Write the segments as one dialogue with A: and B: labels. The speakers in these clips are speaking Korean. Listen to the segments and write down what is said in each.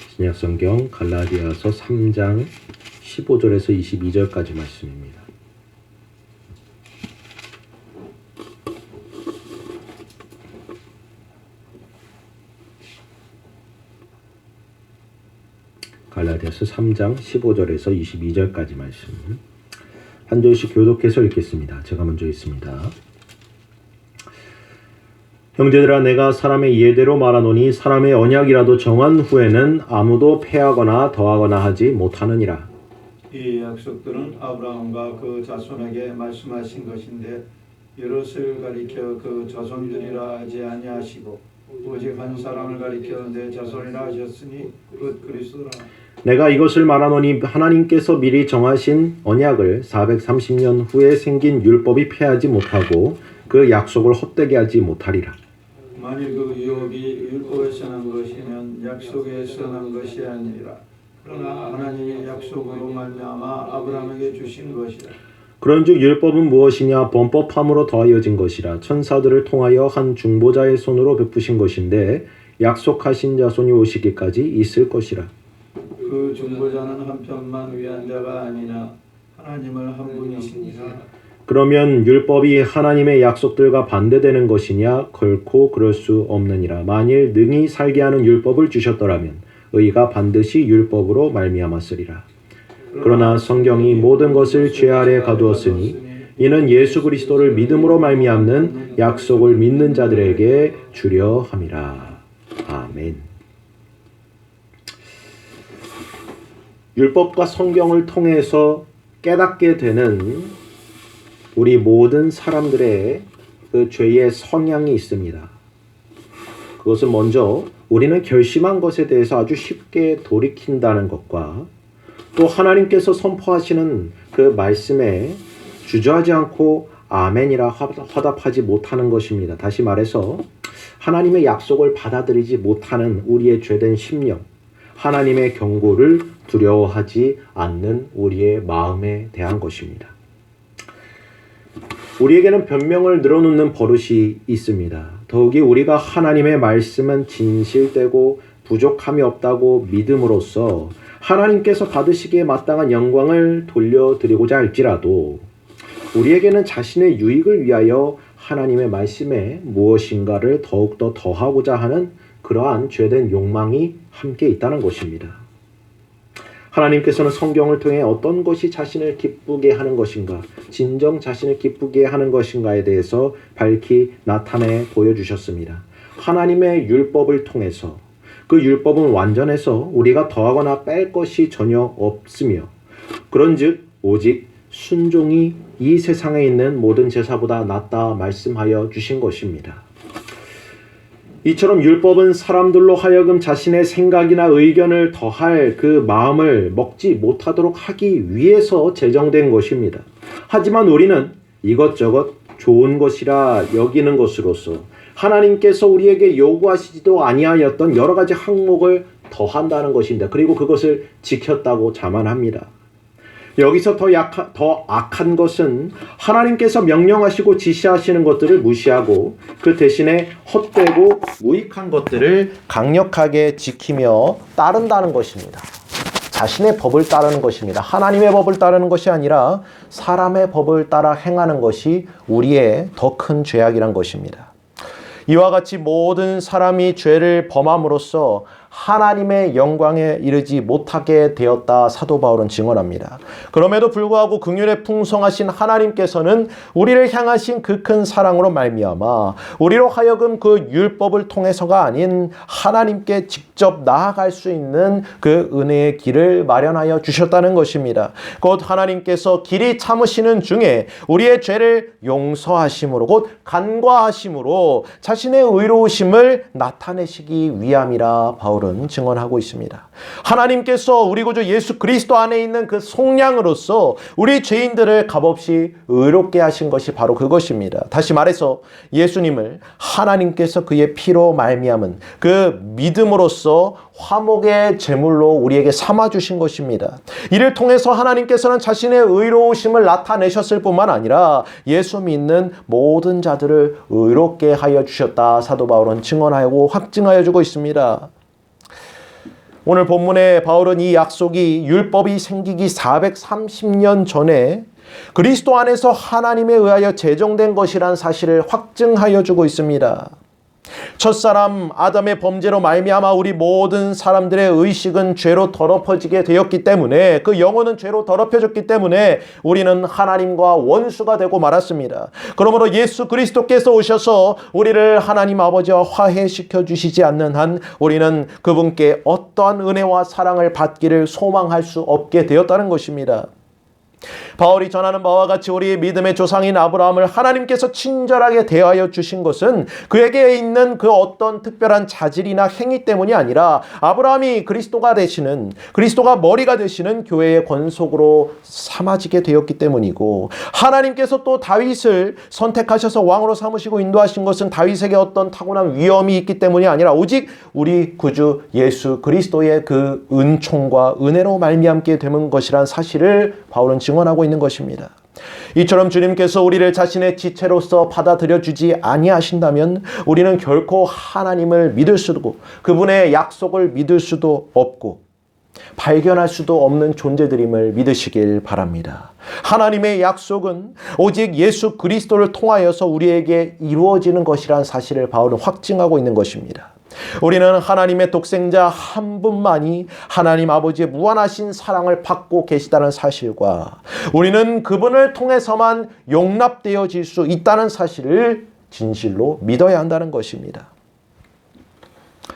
A: 신약성경 갈라디아서 3장 15절에서 22절까지 말씀입니다. 갈라디아서 3장 15절에서 22절까지 말씀 한 절씩 교독해서 읽겠습니다. 제가 먼저 읽습니다. 형제들아, 내가 사람의 예대로 말하노니 사람의 언약이라도 정한 후에는 아무도 폐하거나 더하거나 하지 못하느니라.
B: 이 약속들은 아브라함과 그 자손에게 말씀하신 것인데 여럿을 가리켜 그 자손들이라 하지 아니하시고 오직 한 사람을 가리켜 내 자손이라 하셨으니 곧 그리스도라.
A: 내가 이것을 말하노니 하나님께서 미리 정하신 언약을 430년 후에 생긴 율법이 폐하지 못하고 그 약속을 헛되게 하지 못하리라.
B: 만일 그 유업이 율법에서 난 것이면 약속에서 난 것이 아니라 그러나 하나님의 약속으로 말미암아 아브라함에게 주신 것이라.
A: 그런즉 율법은 무엇이냐? 범법함으로 더하여진 것이라. 천사들을 통하여 한 중보자의 손으로 베푸신 것인데 약속하신 자손이 오시기까지 있을 것이라.
B: 그 중보자는 한편만 위한 자가 아니나 하나님을 한 분이시니라.
A: 그러면 율법이 하나님의 약속들과 반대되는 것이냐? 결코 그럴 수 없느니라. 만일 능히 살게 하는 율법을 주셨더라면 의가 반드시 율법으로 말미암았으리라. 그러나 성경이 모든 것을 죄 아래 가두었으니 이는 예수 그리스도를 믿음으로 말미암는 약속을 믿는 자들에게 주려 함이라. 아멘. 율법과 성경을 통해서 깨닫게 되는 우리 모든 사람들의 그 죄의 성향이 있습니다. 그것은 먼저 우리는 결심한 것에 대해서 아주 쉽게 돌이킨다는 것과 또 하나님께서 선포하시는 그 말씀에 주저하지 않고 아멘이라 화답하지 못하는 것입니다. 다시 말해서 하나님의 약속을 받아들이지 못하는 우리의 죄된 심령, 하나님의 경고를 두려워하지 않는 우리의 마음에 대한 것입니다. 우리에게는 변명을 늘어놓는 버릇이 있습니다. 더욱이 우리가 하나님의 말씀은 진실되고 부족함이 없다고 믿음으로써 하나님께서 받으시기에 마땅한 영광을 돌려드리고자 할지라도 우리에게는 자신의 유익을 위하여 하나님의 말씀에 무엇인가를 더욱더 더하고자 하는 그러한 죄된 욕망이 함께 있다는 것입니다. 하나님께서는 성경을 통해 어떤 것이 자신을 기쁘게 하는 것인가, 진정 자신을 기쁘게 하는 것인가에 대해서 밝히 나타내 보여주셨습니다. 하나님의 율법을 통해서 그 율법은 완전해서 우리가 더하거나 뺄 것이 전혀 없으며 그런즉 오직 순종이 이 세상에 있는 모든 제사보다 낫다 말씀하여 주신 것입니다. 이처럼 율법은 사람들로 하여금 자신의 생각이나 의견을 더할 그 마음을 먹지 못하도록 하기 위해서 제정된 것입니다. 하지만 우리는 이것저것 좋은 것이라 여기는 것으로서 하나님께서 우리에게 요구하시지도 아니하였던 여러 가지 항목을 더한다는 것입니다. 그리고 그것을 지켰다고 자만합니다. 여기서 더 악한 것은 하나님께서 명령하시고 지시하시는 것들을 무시하고 그 대신에 헛되고 무익한 것들을 강력하게 지키며 따른다는 것입니다. 자신의 법을 따르는 것입니다. 하나님의 법을 따르는 것이 아니라 사람의 법을 따라 행하는 것이 우리의 더 큰 죄악이란 것입니다. 이와 같이 모든 사람이 죄를 범함으로써 하나님의 영광에 이르지 못하게 되었다 사도 바울은 증언합니다. 그럼에도 불구하고 긍휼에 풍성하신 하나님께서는 우리를 향하신 그 큰 사랑으로 말미암아 우리로 하여금 그 율법을 통해서가 아닌 하나님께 직접 나아갈 수 있는 그 은혜의 길을 마련하여 주셨다는 것입니다. 곧 하나님께서 길이 참으시는 중에 우리의 죄를 용서하심으로 곧 간과하심으로 자신의 의로우심을 나타내시기 위함이라 바울은 바울은 증언하고 있습니다. 하나님께서 우리 구주 예수 그리스도 안에 있는 그 속량으로서 우리 죄인들을 값없이 의롭게 하신 것이 바로 그것입니다. 다시 말해서 예수님을 하나님께서 그의 피로 말미암은 그 믿음으로써 화목의 제물로 우리에게 삼아주신 것입니다. 이를 통해서 하나님께서는 자신의 의로우심을 나타내셨을 뿐만 아니라 예수 믿는 모든 자들을 의롭게 하여 주셨다. 사도 바울은 증언하고 확증하여 주고 있습니다. 오늘 본문에 바울은 이 약속이 율법이 생기기 430년 전에 그리스도 안에서 하나님에 의하여 제정된 것이란 사실을 확증하여 주고 있습니다. 첫사람 아담의 범죄로 말미암아 우리 모든 사람들의 의식은 죄로 더럽혀지게 되었기 때문에, 그 영혼은 죄로 더럽혀졌기 때문에 우리는 하나님과 원수가 되고 말았습니다. 그러므로 예수 그리스도께서 오셔서 우리를 하나님 아버지와 화해시켜 주시지 않는 한 우리는 그분께 어떠한 은혜와 사랑을 받기를 소망할 수 없게 되었다는 것입니다. 바울이 전하는 바와 같이 우리의 믿음의 조상인 아브라함을 하나님께서 친절하게 대하여 주신 것은 그에게 있는 그 어떤 특별한 자질이나 행위 때문이 아니라 아브라함이 그리스도가 머리가 되시는 교회의 권속으로 삼아지게 되었기 때문이고, 하나님께서 또 다윗을 선택하셔서 왕으로 삼으시고 인도하신 것은 다윗에게 어떤 타고난 위엄이 있기 때문이 아니라 오직 우리 구주 예수 그리스도의 그 은총과 은혜로 말미암게 되는 것이란 사실을 바울은 증언하고 있는 것입니다. 이처럼 주님께서 우리를 자신의 지체로서 받아들여 주지 아니하신다면 우리는 결코 하나님을 믿을 수도, 그분의 약속을 믿을 수도 없고 발견할 수도 없는 존재들임을 믿으시길 바랍니다. 하나님의 약속은 오직 예수 그리스도를 통하여서 우리에게 이루어지는 것이라는 사실을 바울은 확증하고 있는 것입니다. 우리는 하나님의 독생자 한 분만이 하나님 아버지의 무한하신 사랑을 받고 계시다는 사실과 우리는 그분을 통해서만 용납되어질 수 있다는 사실을 진실로 믿어야 한다는 것입니다.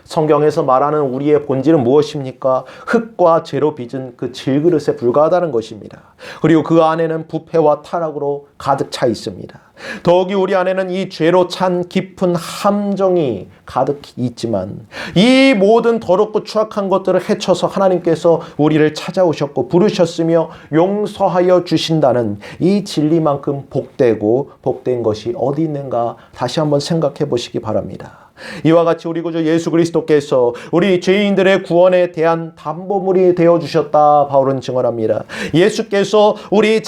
A: 성경에서 말하는 우리의 본질은 무엇입니까? 흙과 재로 빚은 그 질그릇에 불과하다는 것입니다. 그리고 그 안에는 부패와 타락으로 가득 차 있습니다. 더욱이 우리 안에는 이 죄로 찬 깊은 함정이 가득 있지만 이 모든 더럽고 추악한 것들을 헤쳐서 하나님께서 우리를 찾아오셨고 부르셨으며 용서하여 주신다는 이 진리만큼 복되고 복된 것이 어디 있는가 다시 한번 생각해 보시기 바랍니다. 이와 같이 우리 구주 예수 그리스도께서 우리 죄인들의 구원에 대한 담보물이 되어주셨다 바울은 증언합니다. 예수께서 우리가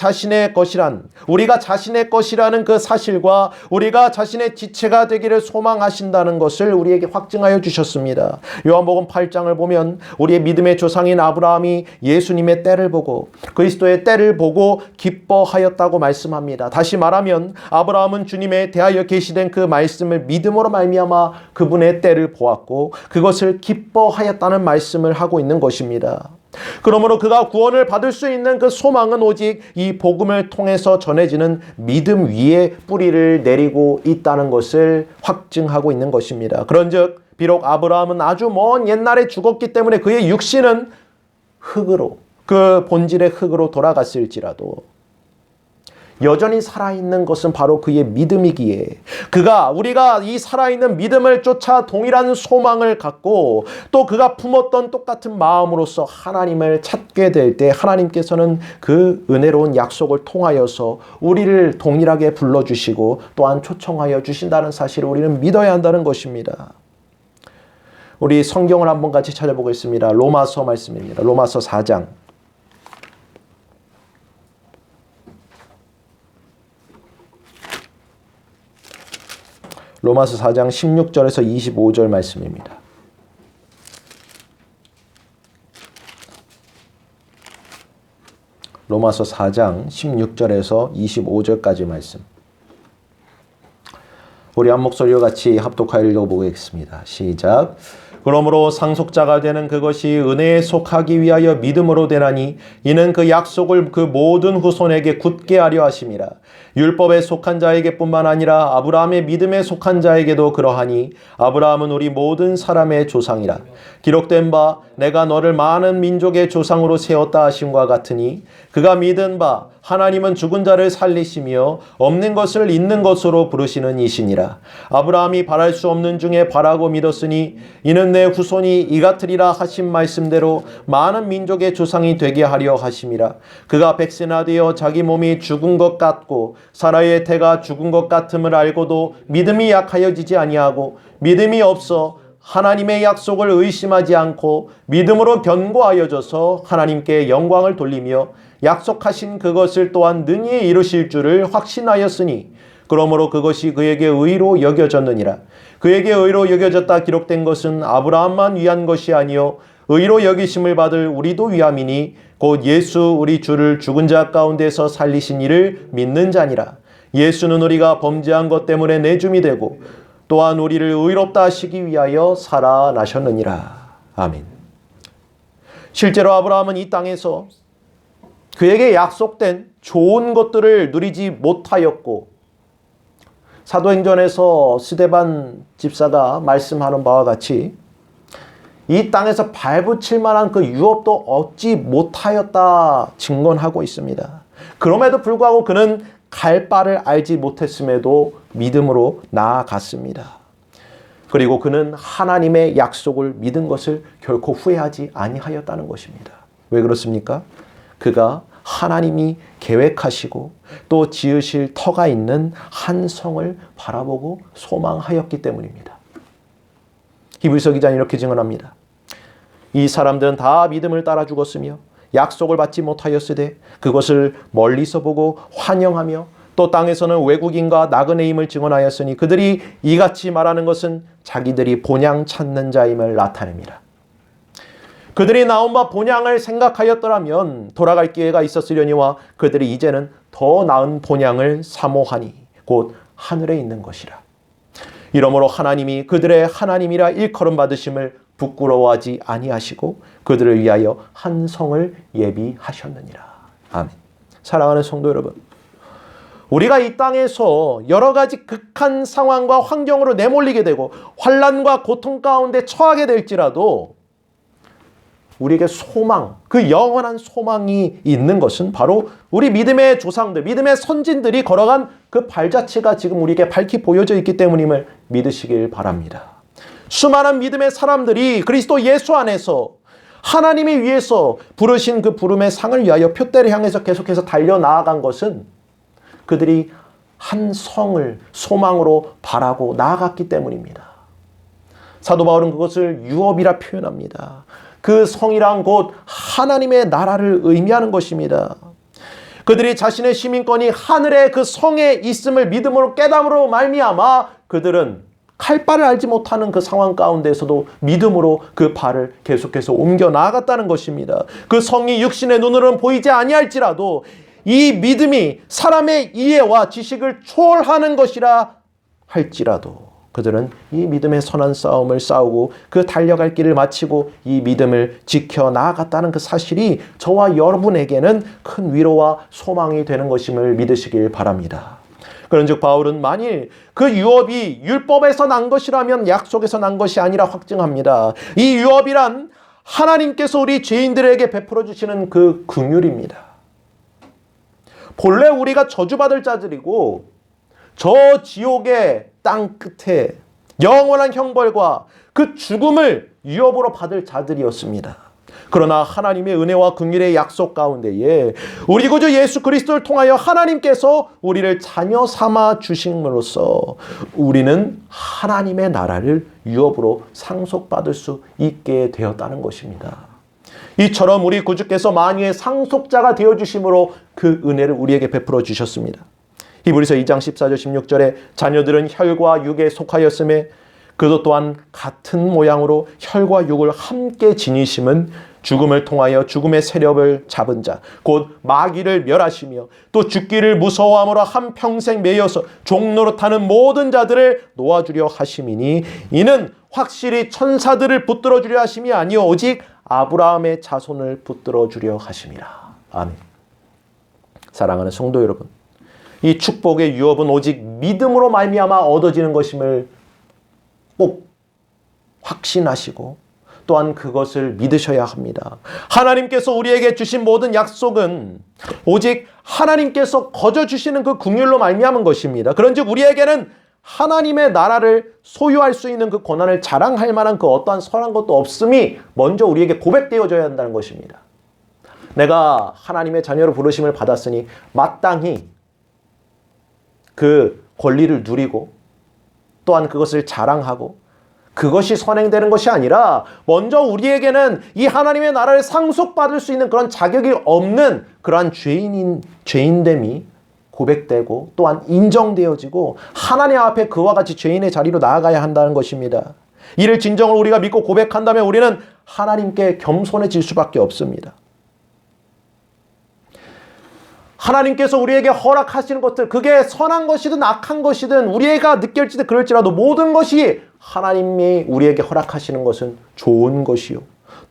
A: 자신의 것이라는 그 사실과 우리가 자신의 지체가 되기를 소망하신다는 것을 우리에게 확증하여 주셨습니다. 요한복음 8장을 보면 우리의 믿음의 조상인 아브라함이 예수님의 때를 보고 그리스도의 때를 보고 기뻐하였다고 말씀합니다. 다시 말하면 아브라함은 주님에 대하여 계시된 그 말씀을 믿음으로 말미암아 그분의 때를 보았고 그것을 기뻐하였다는 말씀을 하고 있는 것입니다. 그러므로 그가 구원을 받을 수 있는 그 소망은 오직 이 복음을 통해서 전해지는 믿음 위에 뿌리를 내리고 있다는 것을 확증하고 있는 것입니다. 그런즉 비록 아브라함은 아주 먼 옛날에 죽었기 때문에 그의 육신은 흙으로, 그 본질의 흙으로 돌아갔을지라도 여전히 살아있는 것은 바로 그의 믿음이기에 우리가 이 살아있는 믿음을 쫓아 동일한 소망을 갖고 또 그가 품었던 똑같은 마음으로서 하나님을 찾게 될 때 하나님께서는 그 은혜로운 약속을 통하여서 우리를 동일하게 불러주시고 또한 초청하여 주신다는 사실을 우리는 믿어야 한다는 것입니다. 우리 성경을 한번 같이 찾아보겠습니다. 로마서 말씀입니다. 로마서 4장. 로마서 4장 16절에서 25절 말씀입니다. 로마서 4장 16절에서 25절까지 말씀. 우리 한 목소리와 같이 합독하여 읽어보겠습니다. 시작. 그러므로 상속자가 되는 그것이 은혜에 속하기 위하여 믿음으로 되나니 이는 그 약속을 그 모든 후손에게 굳게 하려 하심이라. 율법에 속한 자에게뿐만 아니라 아브라함의 믿음에 속한 자에게도 그러하니 아브라함은 우리 모든 사람의 조상이라. 기록된 바 내가 너를 많은 민족의 조상으로 세웠다 하심과 같으니 그가 믿은 바 하나님은 죽은 자를 살리시며 없는 것을 있는 것으로 부르시는 이시니라. 아브라함이 바랄 수 없는 중에 바라고 믿었으니 이는 내 후손이 이같으리라 하신 말씀대로 많은 민족의 조상이 되게 하려 하심이라. 그가 백세나 되어 자기 몸이 죽은 것 같고 사라의 태가 죽은 것 같음을 알고도 믿음이 약하여지지 아니하고 믿음이 없어 하나님의 약속을 의심하지 않고 믿음으로 견고하여져서 하나님께 영광을 돌리며 약속하신 그것을 또한 능히 이루실 줄을 확신하였으니 그러므로 그것이 그에게 의로 여겨졌느니라. 그에게 의로 여겨졌다 기록된 것은 아브라함만 위한 것이 아니요 의로 여기심을 받을 우리도 위함이니 곧 예수 우리 주를 죽은 자 가운데서 살리신 이를 믿는 자니라. 예수는 우리가 범죄한 것 때문에 내줌이 되고 또한 우리를 의롭다 하시기 위하여 살아나셨느니라. 아멘. 실제로 아브라함은 이 땅에서 그에게 약속된 좋은 것들을 누리지 못하였고 사도행전에서 스데반 집사가 말씀하는 바와 같이 이 땅에서 발붙일 만한 그 유업도 얻지 못하였다 증언하고 있습니다. 그럼에도 불구하고 그는 갈 바를 알지 못했음에도 믿음으로 나아갔습니다. 그리고 그는 하나님의 약속을 믿은 것을 결코 후회하지 아니하였다는 것입니다. 왜 그렇습니까? 그가 하나님이 계획하시고 또 지으실 터가 있는 한 성을 바라보고 소망하였기 때문입니다. 히브리서 기자는 이렇게 증언합니다. 이 사람들은 다 믿음을 따라 죽었으며 약속을 받지 못하였으되 그것을 멀리서 보고 환영하며 또 땅에서는 외국인과 나그네임을 증언하였으니 그들이 이같이 말하는 것은 자기들이 본향 찾는 자임을 나타냅니다. 그들이 나온 바 본향을 생각하였더라면 돌아갈 기회가 있었으려니와 그들이 이제는 더 나은 본향을 사모하니 곧 하늘에 있는 것이라. 이러므로 하나님이 그들의 하나님이라 일컬음 받으심을 부끄러워하지 아니하시고 그들을 위하여 한 성을 예비하셨느니라. 아멘. 사랑하는 성도 여러분, 우리가 이 땅에서 여러 가지 극한 상황과 환경으로 내몰리게 되고 환난과 고통 가운데 처하게 될지라도 우리에게 소망, 그 영원한 소망이 있는 것은 바로 우리 믿음의 조상들, 믿음의 선진들이 걸어간 그 발자취가 지금 우리에게 밝히 보여져 있기 때문임을 믿으시길 바랍니다. 수많은 믿음의 사람들이 그리스도 예수 안에서 하나님이 위해서 부르신 그 부름의 상을 위하여 표대를 향해서 계속해서 달려나아간 것은 그들이 한 성을 소망으로 바라고 나아갔기 때문입니다. 사도 바울은 그것을 유업이라 표현합니다. 그 성이란 곧 하나님의 나라를 의미하는 것입니다. 그들이 자신의 시민권이 하늘의 그 성에 있음을 믿음으로 깨달음으로 말미암아 그들은 갈 바를 알지 못하는 그 상황 가운데서도 믿음으로 그 발을 계속해서 옮겨 나아갔다는 것입니다. 그 성이 육신의 눈으로는 보이지 아니할지라도 이 믿음이 사람의 이해와 지식을 초월하는 것이라 할지라도 그들은 이 믿음의 선한 싸움을 싸우고 그 달려갈 길을 마치고 이 믿음을 지켜 나아갔다는 그 사실이 저와 여러분에게는 큰 위로와 소망이 되는 것임을 믿으시길 바랍니다. 그런즉 바울은 만일 그 유업이 율법에서 난 것이라면 약속에서 난 것이 아니라 확증합니다. 이 유업이란 하나님께서 우리 죄인들에게 베풀어 주시는 그 긍휼입니다. 본래 우리가 저주받을 자들이고 저 지옥의 땅 끝에 영원한 형벌과 그 죽음을 유업으로 받을 자들이었습니다. 그러나 하나님의 은혜와 긍휼의 약속 가운데에 우리 구주 예수 그리스도를 통하여 하나님께서 우리를 자녀 삼아 주심으로써 우리는 하나님의 나라를 유업으로 상속받을 수 있게 되었다는 것입니다. 이처럼 우리 구주께서 만유의 상속자가 되어주심으로 그 은혜를 우리에게 베풀어 주셨습니다. 히브리서 2장 14절 16절에 자녀들은 혈과 육에 속하였음에 그도 또한 같은 모양으로 혈과 육을 함께 지니심은 죽음을 통하여 죽음의 세력을 잡은 자, 곧 마귀를 멸하시며 또 죽기를 무서워함으로 한평생 매여서 종로로 타는 모든 자들을 놓아주려 하심이니 이는 확실히 천사들을 붙들어 주려 하심이 아니요 오직 아브라함의 자손을 붙들어 주려 하심이라. 아멘. 사랑하는 성도 여러분, 이 축복의 유업은 오직 믿음으로 말미암아 얻어지는 것임을 꼭 확신하시고 또한 그것을 믿으셔야 합니다. 하나님께서 우리에게 주신 모든 약속은 오직 하나님께서 거저 주시는 그 긍휼로 말미암은 것입니다. 그런즉 우리에게는 하나님의 나라를 소유할 수 있는 그 권한을 자랑할 만한 그 어떠한 선한 것도 없음이 먼저 우리에게 고백되어져야 한다는 것입니다. 내가 하나님의 자녀로 부르심을 받았으니 마땅히 그 권리를 누리고 또한 그것을 자랑하고 그것이 선행되는 것이 아니라 먼저 우리에게는 이 하나님의 나라를 상속받을 수 있는 그런 자격이 없는 그러한 죄인됨이 고백되고 또한 인정되어지고 하나님 앞에 그와 같이 죄인의 자리로 나아가야 한다는 것입니다. 이를 진정으로 우리가 믿고 고백한다면 우리는 하나님께 겸손해질 수밖에 없습니다. 하나님께서 우리에게 허락하시는 것들, 그게 선한 것이든 악한 것이든 우리가 느낄지도 그럴지라도 모든 것이 하나님이 우리에게 허락하시는 것은 좋은 것이요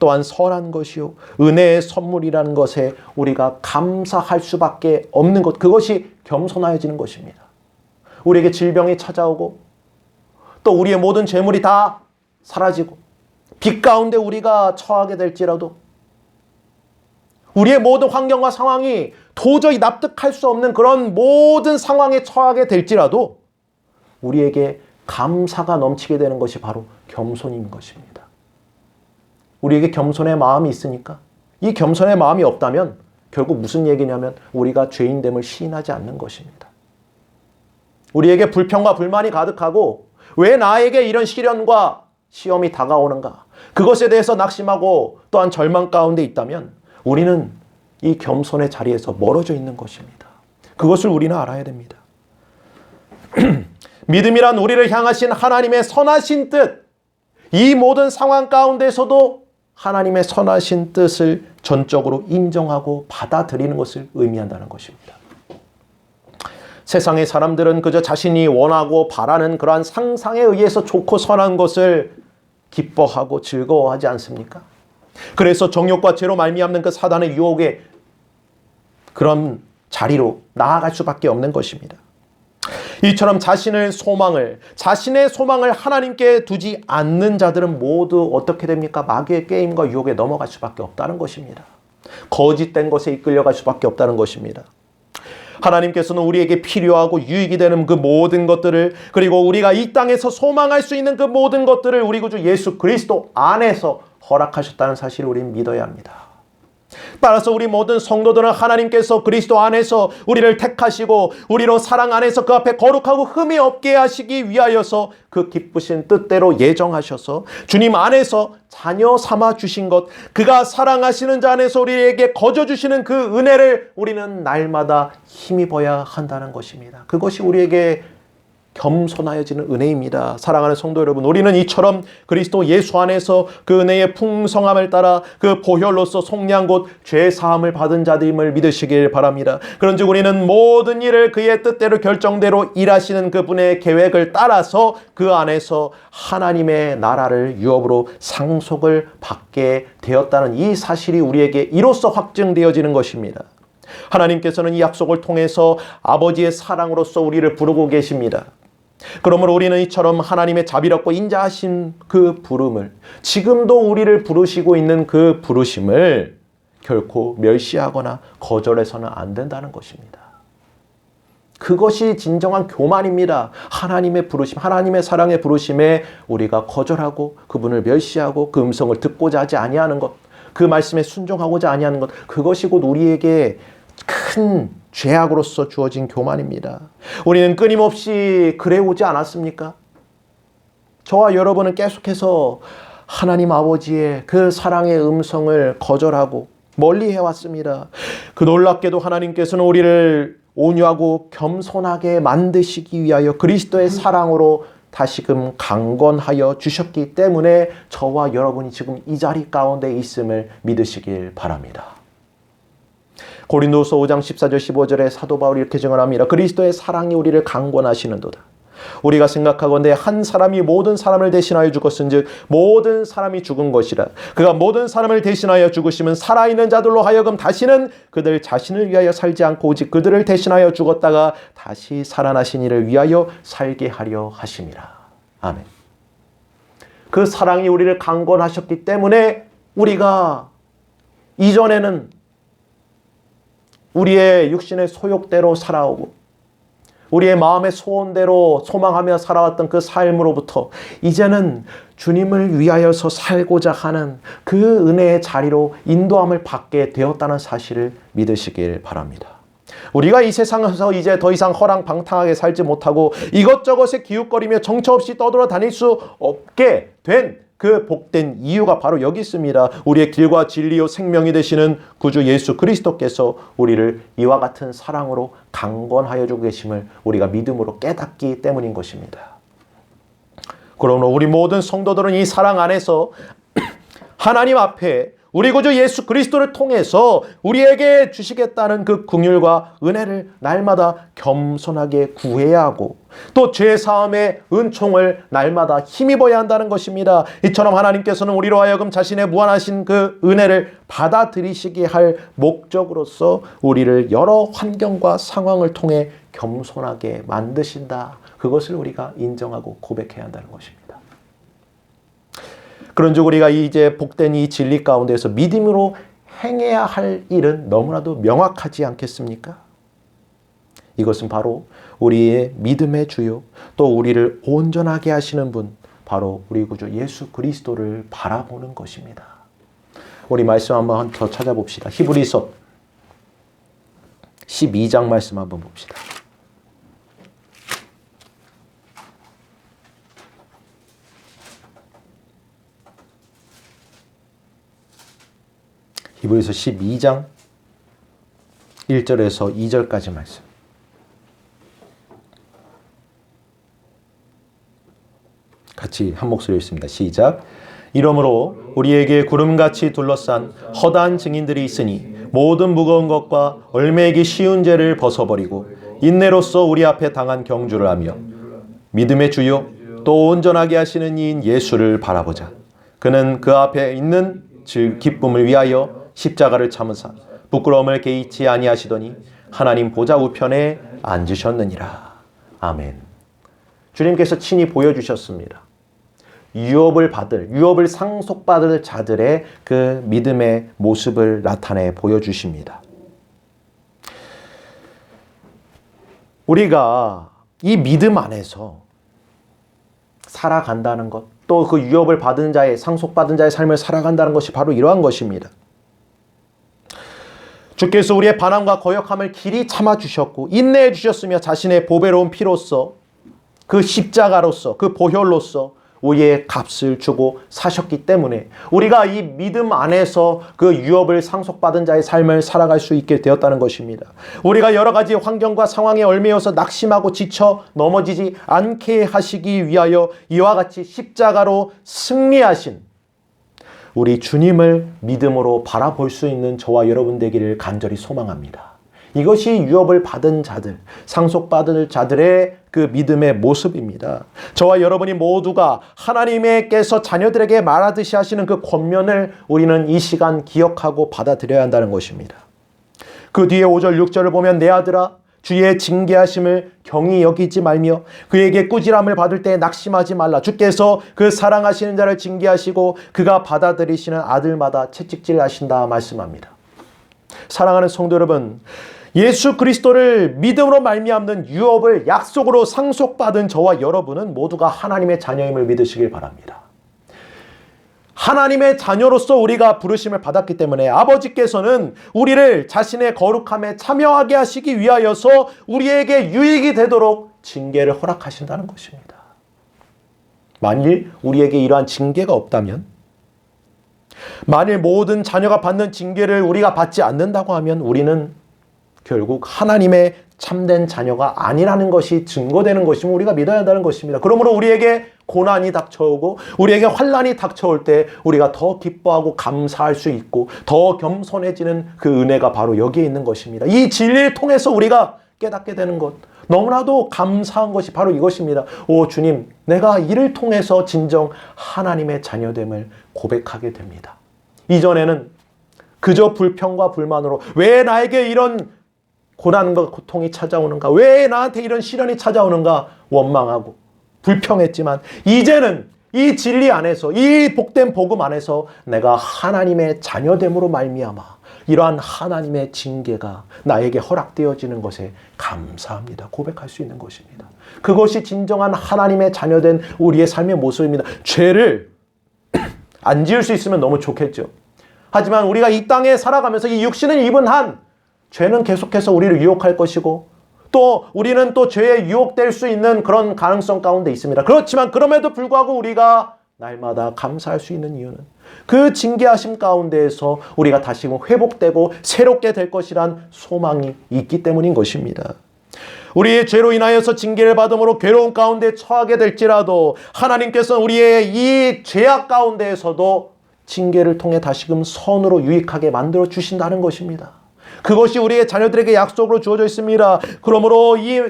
A: 또한 선한 것이요 은혜의 선물이라는 것에 우리가 감사할 수밖에 없는 것, 그것이 겸손해지는 것입니다. 우리에게 질병이 찾아오고 또 우리의 모든 재물이 다 사라지고 빚 가운데 우리가 처하게 될지라도 우리의 모든 환경과 상황이 도저히 납득할 수 없는 그런 모든 상황에 처하게 될지라도 우리에게 감사가 넘치게 되는 것이 바로 겸손인 것입니다. 우리에게 겸손의 마음이 있으니까 이 겸손의 마음이 없다면 결국 무슨 얘기냐면 우리가 죄인됨을 시인하지 않는 것입니다. 우리에게 불평과 불만이 가득하고 왜 나에게 이런 시련과 시험이 다가오는가, 그것에 대해서 낙심하고 또한 절망 가운데 있다면 우리는 이 겸손의 자리에서 멀어져 있는 것입니다. 그것을 우리는 알아야 됩니다. 믿음이란 우리를 향하신 하나님의 선하신 뜻, 이 모든 상황 가운데서도 하나님의 선하신 뜻을 전적으로 인정하고 받아들이는 것을 의미한다는 것입니다. 세상의 사람들은 그저 자신이 원하고 바라는 그러한 상상에 의해서 좋고 선한 것을 기뻐하고 즐거워하지 않습니까? 그래서 정욕과 죄로 말미암는 그 사단의 유혹에 그런 자리로 나아갈 수밖에 없는 것입니다. 이처럼 자신의 소망을 하나님께 두지 않는 자들은 모두 어떻게 됩니까? 마귀의 게임과 유혹에 넘어갈 수밖에 없다는 것입니다. 거짓된 것에 이끌려갈 수밖에 없다는 것입니다. 하나님께서는 우리에게 필요하고 유익이 되는 그 모든 것들을, 그리고 우리가 이 땅에서 소망할 수 있는 그 모든 것들을 우리 구주 예수 그리스도 안에서 허락하셨다는 사실을 우리는 믿어야 합니다. 따라서 우리 모든 성도들은 하나님께서 그리스도 안에서 우리를 택하시고 우리로 사랑 안에서 그 앞에 거룩하고 흠이 없게 하시기 위하여서 그 기쁘신 뜻대로 예정하셔서 주님 안에서 자녀 삼아 주신 것, 그가 사랑하시는 자 안에서 우리에게 거저 주시는 그 은혜를 우리는 날마다 힘입어야 한다는 것입니다. 그것이 우리에게 겸손하여지는 은혜입니다. 사랑하는 성도 여러분, 우리는 이처럼 그리스도 예수 안에서 그 은혜의 풍성함을 따라 그 보혈로서 속량 곧 죄사함을 받은 자들임을 믿으시길 바랍니다. 그런즉 우리는 모든 일을 그의 뜻대로 결정대로 일하시는 그분의 계획을 따라서 그 안에서 하나님의 나라를 유업으로 상속을 받게 되었다는 이 사실이 우리에게 이로써 확증되어지는 것입니다. 하나님께서는 이 약속을 통해서 아버지의 사랑으로서 우리를 부르고 계십니다. 그러므로 우리는 이처럼 하나님의 자비롭고 인자하신 그 부름을, 지금도 우리를 부르시고 있는 그 부르심을 결코 멸시하거나 거절해서는 안 된다는 것입니다. 그것이 진정한 교만입니다. 하나님의 부르심, 하나님의 사랑의 부르심에 우리가 거절하고 그분을 멸시하고 그 음성을 듣고자 하지 아니하는 것, 그 말씀에 순종하고자 아니하는 것, 그것이 곧 우리에게 큰 죄악으로서 주어진 교만입니다. 우리는 끊임없이 그래오지 않았습니까? 저와 여러분은 계속해서 하나님 아버지의 그 사랑의 음성을 거절하고 멀리 해왔습니다. 그 놀랍게도 하나님께서는 우리를 온유하고 겸손하게 만드시기 위하여 그리스도의 사랑으로 다시금 강건하여 주셨기 때문에 저와 여러분이 지금 이 자리 가운데 있음을 믿으시길 바랍니다. 고린도서 5장 14절 15절에 사도 바울이 이렇게 증언합니다. 그리스도의 사랑이 우리를 강권하시는도다. 우리가 생각하건대 한 사람이 모든 사람을 대신하여 죽었은즉 모든 사람이 죽은 것이라. 그가 모든 사람을 대신하여 죽으시면 살아있는 자들로 하여금 다시는 그들 자신을 위하여 살지 않고 오직 그들을 대신하여 죽었다가 다시 살아나신 이를 위하여 살게 하려 하심이라. 아멘. 그 사랑이 우리를 강권하셨기 때문에 우리가 이전에는 우리의 육신의 소욕대로 살아오고 우리의 마음의 소원대로 소망하며 살아왔던 그 삶으로부터 이제는 주님을 위하여서 살고자 하는 그 은혜의 자리로 인도함을 받게 되었다는 사실을 믿으시길 바랍니다. 우리가 이 세상에서 이제 더 이상 허랑방탕하게 살지 못하고 이것저것에 기웃거리며 정처 없이 떠돌아다닐 수 없게 된 그 복된 이유가 바로 여기 있습니다. 우리의 길과 진리요 생명이 되시는 구주 예수 그리스도께서 우리를 이와 같은 사랑으로 강권하여 주고 계심을 우리가 믿음으로 깨닫기 때문인 것입니다. 그러므로 우리 모든 성도들은 이 사랑 안에서 하나님 앞에 우리 구주 예수 그리스도를 통해서 우리에게 주시겠다는 그 긍휼과 은혜를 날마다 겸손하게 구해야 하고 또 죄사함의 은총을 날마다 힘입어야 한다는 것입니다. 이처럼 하나님께서는 우리로 하여금 자신의 무한하신 그 은혜를 받아들이시게 할 목적으로서 우리를 여러 환경과 상황을 통해 겸손하게 만드신다. 그것을 우리가 인정하고 고백해야 한다는 것입니다. 그런즉 우리가 이제 복된 이 진리 가운데서 믿음으로 행해야 할 일은 너무나도 명확하지 않겠습니까? 이것은 바로 우리의 믿음의 주요 또 우리를 온전하게 하시는 분 바로 우리 구주 예수 그리스도를 바라보는 것입니다. 우리 말씀 한번 더 찾아봅시다. 히브리서 12장 말씀 한번 봅시다. 히브리서 12장 1절에서 2절까지 말씀. 같이 한 목소리 읽습니다. 시작. 이러므로 우리에게 구름같이 둘러싼 허다한 증인들이 있으니 모든 무거운 것과 얽매이기 쉬운 죄를 벗어버리고 인내로써 우리 앞에 당한 경주를 하며 믿음의 주요 또 온전하게 하시는 이인 예수를 바라보자. 그는 그 앞에 있는 기쁨을 위하여 십자가를 참으사 부끄러움을 개의치 아니하시더니 하나님 보좌 우편에 앉으셨느니라. 아멘. 주님께서 친히 보여주셨습니다. 유업을 상속받을 자들의 그 믿음의 모습을 나타내 보여주십니다. 우리가 이 믿음 안에서 살아간다는 것, 또 그 유업을 받은 자의, 상속받은 자의 삶을 살아간다는 것이 바로 이러한 것입니다. 주께서 우리의 반항과 거역함을 길이 참아주셨고 인내해 주셨으며 자신의 보배로운 피로써 그 십자가로서 그 보혈로서 우리의 값을 주고 사셨기 때문에 우리가 이 믿음 안에서 그 유업을 상속받은 자의 삶을 살아갈 수 있게 되었다는 것입니다. 우리가 여러 가지 환경과 상황에 얽매여서 낙심하고 지쳐 넘어지지 않게 하시기 위하여 이와 같이 십자가로 승리하신 우리 주님을 믿음으로 바라볼 수 있는 저와 여러분 되기를 간절히 소망합니다. 이것이 유업을 받은 자들, 상속받은 자들의 그 믿음의 모습입니다. 저와 여러분이 모두가 하나님께서 자녀들에게 말하듯이 하시는 그 권면을 우리는 이 시간 기억하고 받아들여야 한다는 것입니다. 그 뒤에 5절, 6절을 보면 내 아들아 주의 징계하심을 경히 여기지 말며 그에게 꾸지람을 받을 때 낙심하지 말라. 주께서 그 사랑하시는 자를 징계하시고 그가 받아들이시는 아들마다 채찍질 하신다 말씀합니다. 사랑하는 성도 여러분, 예수 그리스도를 믿음으로 말미암는 유업을 약속으로 상속받은 저와 여러분은 모두가 하나님의 자녀임을 믿으시길 바랍니다. 하나님의 자녀로서 우리가 부르심을 받았기 때문에 아버지께서는 우리를 자신의 거룩함에 참여하게 하시기 위하여서 우리에게 유익이 되도록 징계를 허락하신다는 것입니다. 만일 우리에게 이러한 징계가 없다면, 만일 모든 자녀가 받는 징계를 우리가 받지 않는다고 하면 우리는 결국 하나님의 참된 자녀가 아니라는 것이 증거되는 것임을 우리가 믿어야 한다는 것입니다. 그러므로 우리에게 고난이 닥쳐오고 우리에게 환난이 닥쳐올 때 우리가 더 기뻐하고 감사할 수 있고 더 겸손해지는 그 은혜가 바로 여기에 있는 것입니다. 이 진리를 통해서 우리가 깨닫게 되는 것, 너무나도 감사한 것이 바로 이것입니다. 오 주님, 내가 이를 통해서 진정 하나님의 자녀됨을 고백하게 됩니다. 이전에는 그저 불평과 불만으로 왜 나에게 이런 고난과 고통이 찾아오는가, 왜 나한테 이런 시련이 찾아오는가 원망하고 불평했지만 이제는 이 진리 안에서, 이 복된 복음 안에서 내가 하나님의 자녀됨으로 말미암아 이러한 하나님의 징계가 나에게 허락되어지는 것에 감사합니다. 고백할 수 있는 것입니다. 그것이 진정한 하나님의 자녀된 우리의 삶의 모습입니다. 죄를 안 지을 수 있으면 너무 좋겠죠. 하지만 우리가 이 땅에 살아가면서 이 육신을 입은 한 죄는 계속해서 우리를 유혹할 것이고 또 우리는 또 죄에 유혹될 수 있는 그런 가능성 가운데 있습니다. 그렇지만 그럼에도 불구하고 우리가 날마다 감사할 수 있는 이유는 그 징계하심 가운데에서 우리가 다시금 회복되고 새롭게 될 것이란 소망이 있기 때문인 것입니다. 우리의 죄로 인하여서 징계를 받음으로 괴로운 가운데 처하게 될지라도 하나님께서는 우리의 이 죄악 가운데에서도 징계를 통해 다시금 선으로 유익하게 만들어 주신다는 것입니다. 그것이 우리의 자녀들에게 약속으로 주어져 있습니다. 그러므로 이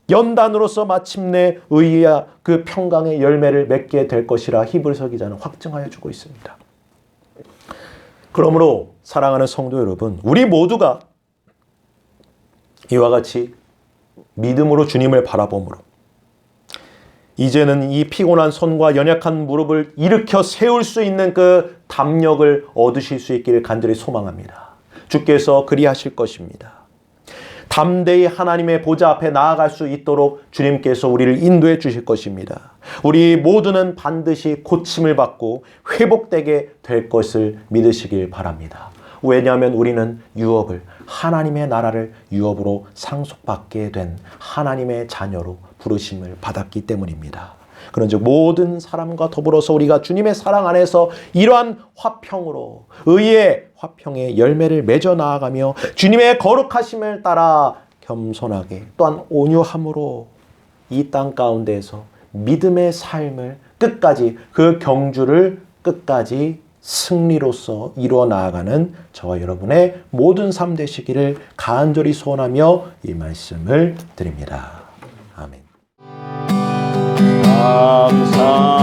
A: 연단으로서 마침내 의와 그 평강의 열매를 맺게 될 것이라 히브리서 기자는 확증하여 주고 있습니다. 그러므로 사랑하는 성도 여러분, 우리 모두가 이와 같이 믿음으로 주님을 바라보므로 이제는 이 피곤한 손과 연약한 무릎을 일으켜 세울 수 있는 그 담력을 얻으실 수 있기를 간절히 소망합니다. 주께서 그리하실 것입니다. 담대히 하나님의 보좌 앞에 나아갈 수 있도록 주님께서 우리를 인도해 주실 것입니다. 우리 모두는 반드시 고침을 받고 회복되게 될 것을 믿으시길 바랍니다. 왜냐하면 우리는 유업을, 하나님의 나라를 유업으로 상속받게 된 하나님의 자녀로 부르심을 받았기 때문입니다. 그런즉 모든 사람과 더불어서 우리가 주님의 사랑 안에서 이러한 화평으로 의의 화평의 열매를 맺어 나아가며 주님의 거룩하심을 따라 겸손하게 또한 온유함으로 이 땅 가운데에서 믿음의 삶을 끝까지 그 경주를 끝까지 승리로서 이루어 나아가는 저와 여러분의 모든 삶 되시기를 간절히 소원하며 이 말씀을 드립니다. 아멘. 감사